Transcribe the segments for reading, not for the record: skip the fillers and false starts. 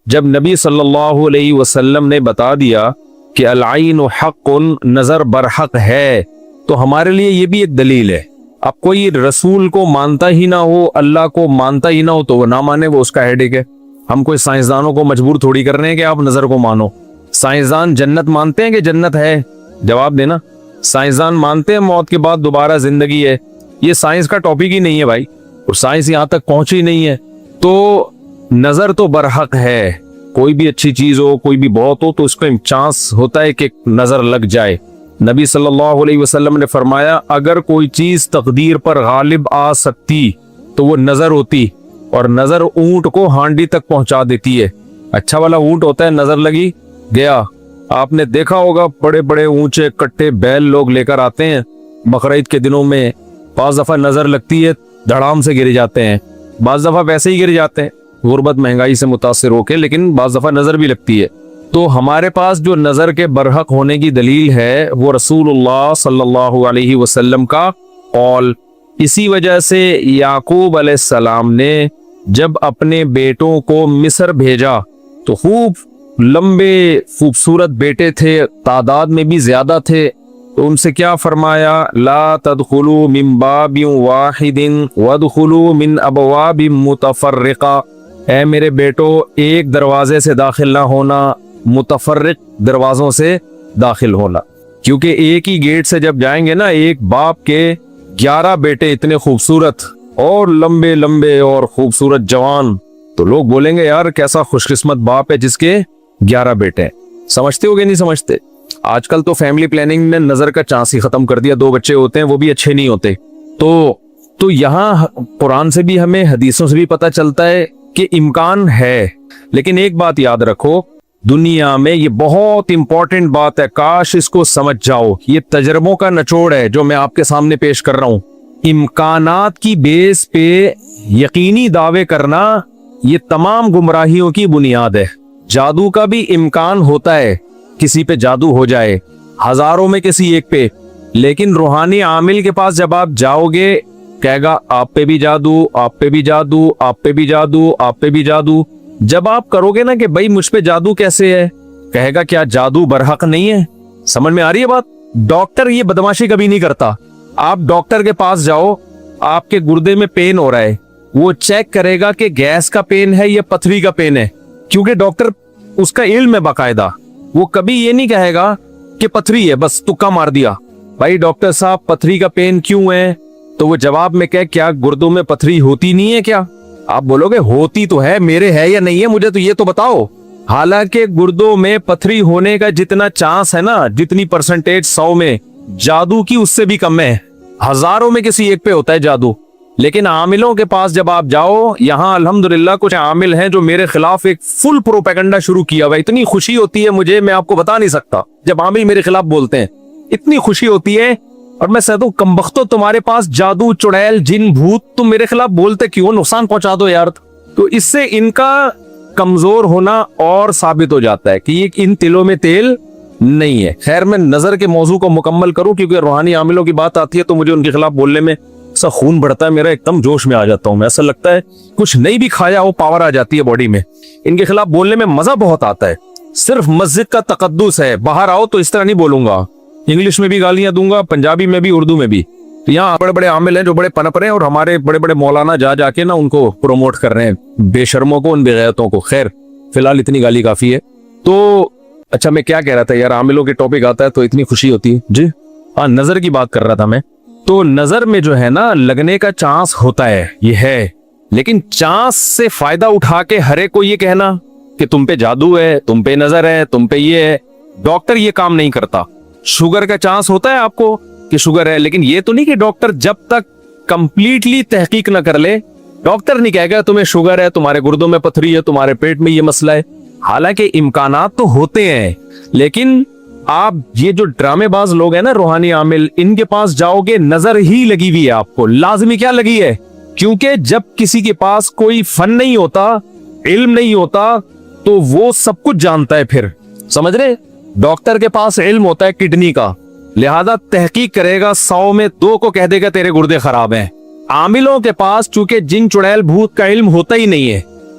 جب نبی صلی اللہ علیہ وسلم نے بتا دیا کہ العین حق، نظر برحق ہے، تو ہمارے لیے یہ بھی ایک دلیل ہے۔ اب کوئی رسول کو مانتا ہی نہ ہو، اللہ کو مانتا ہی نہ ہو، تو وہ نہ مانے، وہ اس کا ہیڈیک ہے۔ ہم کوئی سائنسدانوں کو مجبور تھوڑی کر رہے ہیں کہ آپ نظر کو مانو۔ سائنسدان جنت مانتے ہیں کہ جنت ہے؟ جواب دینا۔ سائنسدان مانتے ہیں موت کے بعد دوبارہ زندگی ہے؟ یہ سائنس کا ٹاپک ہی نہیں ہے بھائی، اور سائنس یہاں تک پہنچی نہیں ہے۔ تو نظر تو برحق ہے، کوئی بھی اچھی چیز ہو، کوئی بھی بہت ہو، تو اس کا چانس ہوتا ہے کہ نظر لگ جائے۔ نبی صلی اللہ علیہ وسلم نے فرمایا اگر کوئی چیز تقدیر پر غالب آ سکتی تو وہ نظر ہوتی، اور نظر اونٹ کو ہانڈی تک پہنچا دیتی ہے۔ اچھا والا اونٹ ہوتا ہے، نظر لگی گیا۔ آپ نے دیکھا ہوگا بڑے بڑے اونچے کٹے بیل لوگ لے کر آتے ہیں بقرعید عید کے دنوں میں، بعض دفعہ نظر لگتی ہے دھڑام سے گر جاتے ہیں، بعض دفعہ ویسے ہی گر جاتے ہیں غربت مہنگائی سے متاثر ہو کے، لیکن بعض دفعہ نظر بھی لگتی ہے۔ تو ہمارے پاس جو نظر کے برحق ہونے کی دلیل ہے وہ رسول اللہ صلی اللہ علیہ وسلم کا قول۔ اسی وجہ سے یعقوب علیہ السلام نے جب اپنے بیٹوں کو مصر بھیجا تو خوب لمبے خوبصورت بیٹے تھے، تعداد میں بھی زیادہ تھے، تو ان سے کیا فرمایا؟ لا تدخلوا من باب واحد وادخلوا من ابواب متفرقہ۔ اے میرے بیٹو، ایک دروازے سے داخل نہ ہونا، متفرق دروازوں سے داخل ہونا، کیونکہ ایک ہی گیٹ سے جب جائیں گے نا، ایک باپ کے 11 بیٹے اتنے خوبصورت اور لمبے لمبے اور خوبصورت جوان، تو لوگ بولیں گے یار کیسا خوش قسمت باپ ہے جس کے 11 بیٹے ہیں۔ سمجھتے ہو گے نہیں سمجھتے؟ آج کل تو فیملی پلاننگ نے نظر کا چانس ہی ختم کر دیا، 2 بچے ہوتے ہیں وہ بھی اچھے نہیں ہوتے۔ تو یہاں قرآن سے بھی ہمیں حدیثوں سے بھی پتہ چلتا ہے کہ امکان ہے، لیکن ایک بات یاد رکھو، دنیا میں یہ بہت امپورٹنٹ بات ہے، کاش اس کو سمجھ جاؤ، یہ تجربوں کا نچوڑ ہے جو میں آپ کے سامنے پیش کر رہا ہوں۔ امکانات کی بیس پہ یقینی دعوے کرنا یہ تمام گمراہیوں کی بنیاد ہے۔ جادو کا بھی امکان ہوتا ہے، کسی پہ جادو ہو جائے، ہزاروں میں کسی ایک پہ، لیکن روحانی عامل کے پاس جب آپ جاؤ گے کہے گا آپ پہ بھی جادو، آپ پہ بھی جادو، آپ پہ بھی جادو، آپ پہ بھی جادو۔ جب آپ کرو گے نا کہ بھائی مجھ پہ جادو کیسے ہے، کہے گا کیا جادو برحق نہیں ہے؟ سمجھ میں آ رہی ہے بات؟ ڈاکٹر یہ بدماشی کبھی نہیں کرتا۔ آپ ڈاکٹر کے پاس جاؤ، آپ کے گردے میں پین ہو رہا ہے، وہ چیک کرے گا کہ گیس کا پین ہے یا پتھری کا پین ہے، کیونکہ ڈاکٹر اس کا علم ہے باقاعدہ۔ وہ کبھی یہ نہیں کہے گا کہ پتھری ہے بس تکا مار دیا، بھائی ڈاکٹر صاحب پتھری کا پین کیوں ہے؟ تو وہ جواب میں کہے کیا گردوں میں پتھری ہوتی نہیں ہے کیا؟ آپ بولو گے ہوتی تو ہے، میرے ہے یا نہیں ہے مجھے تو یہ تو بتاؤ۔ حالانکہ گردوں میں پتھری ہونے کا جتنا چانس ہے نا، جتنی پرسنٹیج 100 میں، جادو کی اس سے بھی کم ہے، ہزاروں میں کسی ایک پہ ہوتا ہے جادو۔ لیکن عاملوں کے پاس جب آپ جاؤ، یہاں الحمدللہ کچھ عامل ہیں جو میرے خلاف ایک فل پروپیگنڈا شروع کیا ہوا ہے۔ اتنی خوشی ہوتی ہے مجھے، میں آپ کو بتا نہیں سکتا، جب عامل میرے خلاف بولتے ہیں اتنی خوشی ہوتی ہے، اور میں کہتا ہوں کمبختو تمہارے پاس جادو چڑیل جن بھوت، تم میرے خلاف بولتے کیوں؟ نقصان پہنچا دو یار۔ تو اس سے ان کا کمزور ہونا اور ثابت ہو جاتا ہے کہ یہ ان تلوں میں تیل نہیں ہے۔ خیر میں نظر کے موضوع کو مکمل کروں، کیونکہ روحانی عاملوں کی بات آتی ہے تو مجھے ان کے خلاف بولنے میں ایسا خون بڑھتا ہے میرا، ایک دم جوش میں آ جاتا ہوں میں، ایسا لگتا ہے کچھ نہیں بھی کھایا ہو پاور آ جاتی ہے باڈی میں۔ ان کے خلاف بولنے میں مزہ بہت آتا ہے، صرف مسجد کا تقدس ہے، باہر آؤ تو اس طرح نہیں بولوں گا، انگلش میں بھی گالیاں دوں گا، پنجابی میں بھی، اردو میں بھی۔ تو یہاں بڑے بڑے عامل ہیں جو بڑے پنپ رہے ہیں، اور ہمارے بڑے بڑے مولانا جا کے نا ان کو پروموٹ کر رہے ہیں، بے شرموں کو، ان بے غیرتوں کو۔ خیر فی الحال اتنی گالی کافی ہے۔ تو اچھا میں کیا کہہ رہا تھا یار، عاملوں کے ٹاپک آتا ہے تو اتنی خوشی ہوتی ہے جی۔ ہاں نظر کی بات کر رہا تھا میں۔ تو نظر میں جو ہے نا لگنے کا چانس ہوتا ہے، یہ ہے، لیکن چانس سے فائدہ اٹھا کے ہر ایک کو یہ کہنا کہ تم پہ جادو ہے، تم پہ نظر ہے، تم پہ یہ ہے، ڈاکٹر یہ کام نہیں کرتا۔ شوگر کا چانس ہوتا ہے آپ کو کہ شوگر ہے، لیکن یہ تو نہیں کہ ڈاکٹر جب تک کمپلیٹلی تحقیق نہ کر لے، ڈاکٹر نہیں کہے گا تمہیں شوگر ہے، تمہارے گردوں میں پتھری ہے، تمہارے پیٹ میں یہ مسئلہ ہے۔ حالانکہ امکانات تو ہوتے ہیں، لیکن آپ یہ جو ڈرامے باز لوگ ہیں نا روحانی عامل، ان کے پاس جاؤ گے نظر ہی لگی ہوئی ہے آپ کو، لازمی کیا لگی ہے؟ کیونکہ جب کسی کے پاس کوئی فن نہیں ہوتا، علم نہیں ہوتا، تو وہ سب کچھ جانتا ہے۔ پھر سمجھ رہے، ڈاکٹر کے پاس علم ہوتا ہے کڈنی کا، لہذا تحقیق کرے گا، 100 میں 2 کو کہہ دے گا تیرے گردے خراب ہیں۔ عاملوں کے پاس چونکہ جن چڑیل بھوت کا علم ہوتا ہی نہیں ہے،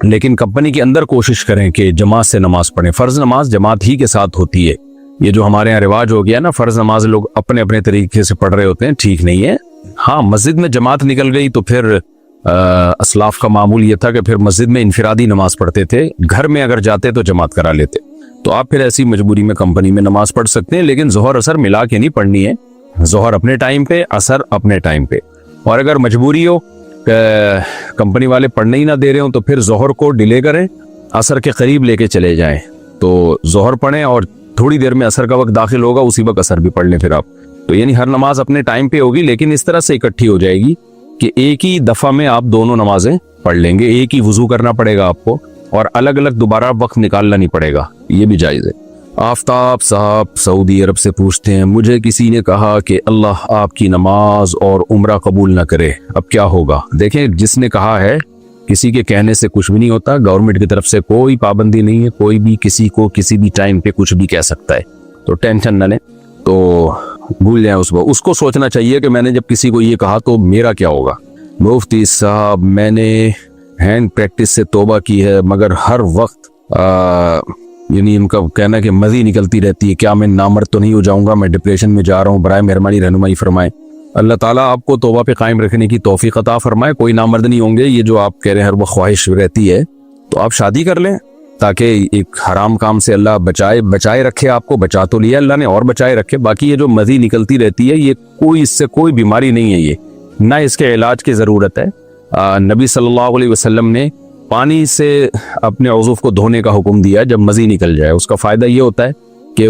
لیکن کمپنی کے اندر کوشش کریں کہ جماعت سے نماز پڑھیں. فرض نماز جماعت ہی کے ساتھ ہوتی ہے. یہ جو ہمارے یہاں رواج ہو گیا نا فرض نماز لوگ اپنے اپنے طریقے سے پڑھ رہے ہوتے ہیں, ٹھیک نہیں ہے. ہاں مسجد میں جماعت نکل گئی تو پھر اسلاف کا معمول یہ تھا کہ پھر مسجد میں انفرادی نماز پڑھتے تھے, گھر میں اگر جاتے تو جماعت کرا لیتے. تو آپ پھر ایسی مجبوری میں کمپنی میں نماز پڑھ سکتے ہیں, لیکن ظہر اثر ملا کے نہیں پڑھنی ہے. ظہر اپنے ٹائم پہ, اثر اپنے ٹائم پہ. اور اگر مجبوری ہو کمپنی والے پڑھنے ہی نہ دے رہے ہوں تو پھر ظہر کو ڈیلے کریں, اثر کے قریب لے کے چلے جائیں. تو ظہر پڑھیں اور تھوڑی دیر میں اثر کا وقت داخل ہوگا, اسی وقت اثر بھی پڑھ لیں پھر آپ. تو یعنی ہر نماز اپنے ٹائم پہ ہوگی, لیکن اس طرح سے اکٹھی ہو جائے گی کہ ایک ہی دفعہ میں آپ دونوں نمازیں پڑھ لیں گے. ایک ہی وضو کرنا پڑے گا آپ کو اور الگ الگ دوبارہ وقت نکالنا نہیں پڑے گا, یہ بھی جائز ہے. آفتاب صاحب سعودی عرب سے پوچھتے ہیں, مجھے کسی نے کہا کہ اللہ آپ کی نماز اور عمرہ قبول نہ کرے, اب کیا ہوگا؟ دیکھیں جس نے کہا ہے کسی کے کہنے سے کچھ بھی نہیں ہوتا. گورنمنٹ کی طرف سے کوئی پابندی نہیں ہے, کوئی بھی کسی کو کسی بھی ٹائم پہ کچھ بھی کہہ سکتا ہے. تو ٹینشن نہ لیں, تو بھول جائیں اس کو سوچنا چاہیے کہ میں نے جب کسی کو یہ کہا تو میرا کیا ہوگا. مفتی صاحب میں نے ہینڈ پریکٹس سے توبہ کی ہے مگر ہر وقت یعنی ان کا کہنا کہ مزی نکلتی رہتی ہے, کیا میں نامرد تو نہیں ہو جاؤں گا؟ میں ڈپریشن میں جا رہا ہوں, برائے مہربانی رہنمائی فرمائیں. اللہ تعالیٰ آپ کو توبہ پہ قائم رکھنے کی توفیق عطا فرمائے. کوئی نامرد نہیں ہوں گے. یہ جو آپ کہہ رہے ہیں ہر وہ خواہش رہتی ہے, تو آپ شادی کر لیں تاکہ ایک حرام کام سے اللہ بچائے رکھے. آپ کو بچا تو لیا اللہ نے اور بچائے رکھے. باقی یہ جو مزی نکلتی رہتی ہے یہ کوئی اس سے کوئی بیماری نہیں ہے, یہ نہ اس کے علاج کی ضرورت ہے. نبی صلی اللہ علیہ وسلم نے پانی سے اپنے عضو کو دھونے کا حکم دیا جب مزی نکل جائے. اس کا فائدہ یہ ہوتا ہے کہ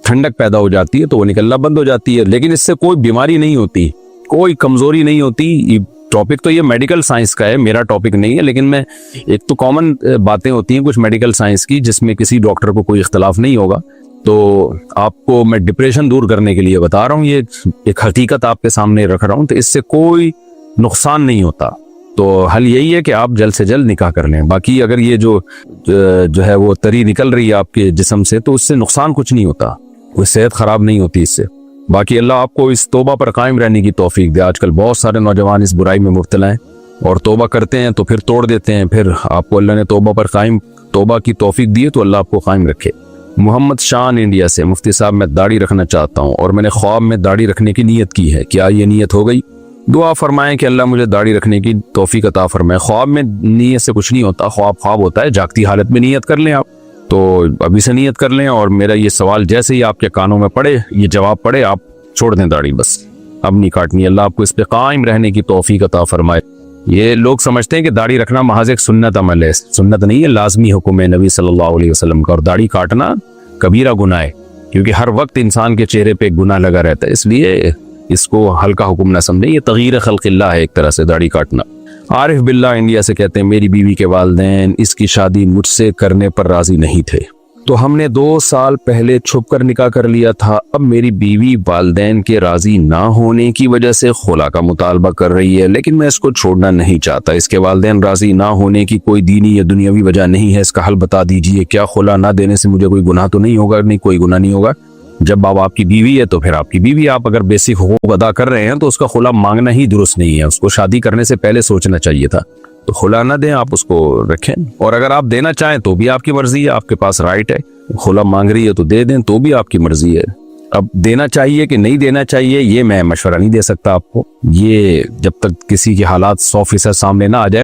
ٹھنڈک پیدا ہو جاتی ہے تو وہ نکلنا بند ہو جاتی ہے, لیکن اس سے کوئی بیماری نہیں ہوتی, کوئی کمزوری نہیں ہوتی. ٹاپک تو یہ میڈیکل سائنس کا ہے, میرا ٹاپک نہیں ہے, لیکن میں ایک تو کامن باتیں ہوتی ہیں کچھ میڈیکل سائنس کی جس میں کسی ڈاکٹر کو کوئی اختلاف نہیں ہوگا. تو آپ کو میں ڈپریشن دور کرنے کے لیے بتا رہا ہوں, یہ ایک حقیقت آپ کے سامنے رکھ رہا ہوں. تو اس سے کوئی نقصان نہیں ہوتا. تو حل یہی ہے کہ آپ جلد سے جلد نکاح کر لیں. باقی اگر یہ جو ہے وہ تری نکل رہی ہے آپ کے جسم سے تو اس سے نقصان کچھ نہیں ہوتا, کوئی صحت خراب نہیں ہوتی اس سے. باقی اللہ آپ کو اس توبہ پر قائم رہنے کی توفیق دے. آج کل بہت سارے نوجوان اس برائی میں مبتلا ہیں اور توبہ کرتے ہیں تو پھر توڑ دیتے ہیں. پھر آپ کو اللہ نے توبہ کی توفیق دی ہے تو اللہ آپ کو قائم رکھے. محمد شان انڈیا سے, مفتی صاحب میں داڑھی رکھنا چاہتا ہوں اور میں نے خواب میں داڑھی رکھنے کی نیت کی ہے, کیا یہ نیت ہو گئی؟ دعا فرمائیں کہ اللہ مجھے داڑھی رکھنے کی توفیق عطا فرمائے. خواب میں نیت سے کچھ نہیں ہوتا, خواب ہوتا ہے. جاگتی حالت میں نیت کر لیں آپ, تو ابھی سے نیت کر لیں. اور میرا یہ سوال جیسے ہی آپ کے کانوں میں پڑے, یہ جواب پڑے, آپ چھوڑ دیں داڑھی, بس اب نہیں کاٹنی. اللہ آپ کو اس پہ قائم رہنے کی توفیق عطا فرمائے. یہ لوگ سمجھتے ہیں کہ داڑھی رکھنا محض ایک سنت عمل ہے. سنت نہیں ہے, لازمی حکم ہے نبی صلی اللہ علیہ وسلم کا. اور داڑھی کاٹنا کبیرہ گناہ ہے, کیونکہ ہر وقت انسان کے چہرے پہ گناہ لگا رہتا ہے, اس لیے اس کو ہلکا حکم نہ سمجھیں. یہ تغییر خلق اللہ ہے ایک طرح سے داڑھی کاٹنا. عارف باللہ انڈیا سے کہتے ہیں میری بیوی کے والدین اس کی شادی مجھ سے کرنے پر راضی نہیں تھے, تو ہم نے 2 سال پہلے چھپ کر نکاح کر لیا تھا. اب میری بیوی والدین کے راضی نہ ہونے کی وجہ سے خلا کا مطالبہ کر رہی ہے, لیکن میں اس کو چھوڑنا نہیں چاہتا. اس کے والدین راضی نہ ہونے کی کوئی دینی یا دنیاوی وجہ نہیں ہے, اس کا حل بتا دیجئے. کیا خلا نہ دینے سے مجھے کوئی گناہ تو نہیں ہوگا؟ نہیں, کوئی گناہ نہیں ہوگا. جب آپ کی بیوی ہے تو پھر آپ کی بیوی, آپ اگر بیسک حقوق ادا کر رہے ہیں تو اس کا خلا مانگنا ہی درست نہیں ہے. اس کو شادی کرنے سے پہلے سوچنا چاہیے تھا. تو خلا نہ دیں, آپ اس کو رکھیں. اور اگر آپ دینا چاہیں تو بھی آپ کی مرضی ہے, آپ کے پاس رائٹ ہے. خلا مانگ رہی ہے تو دے دیں, تو بھی آپ کی مرضی ہے. اب دینا چاہیے کہ نہیں دینا چاہیے یہ میں مشورہ نہیں دے سکتا آپ کو. یہ جب تک کسی کے حالات 100% سامنے نہ آ جائے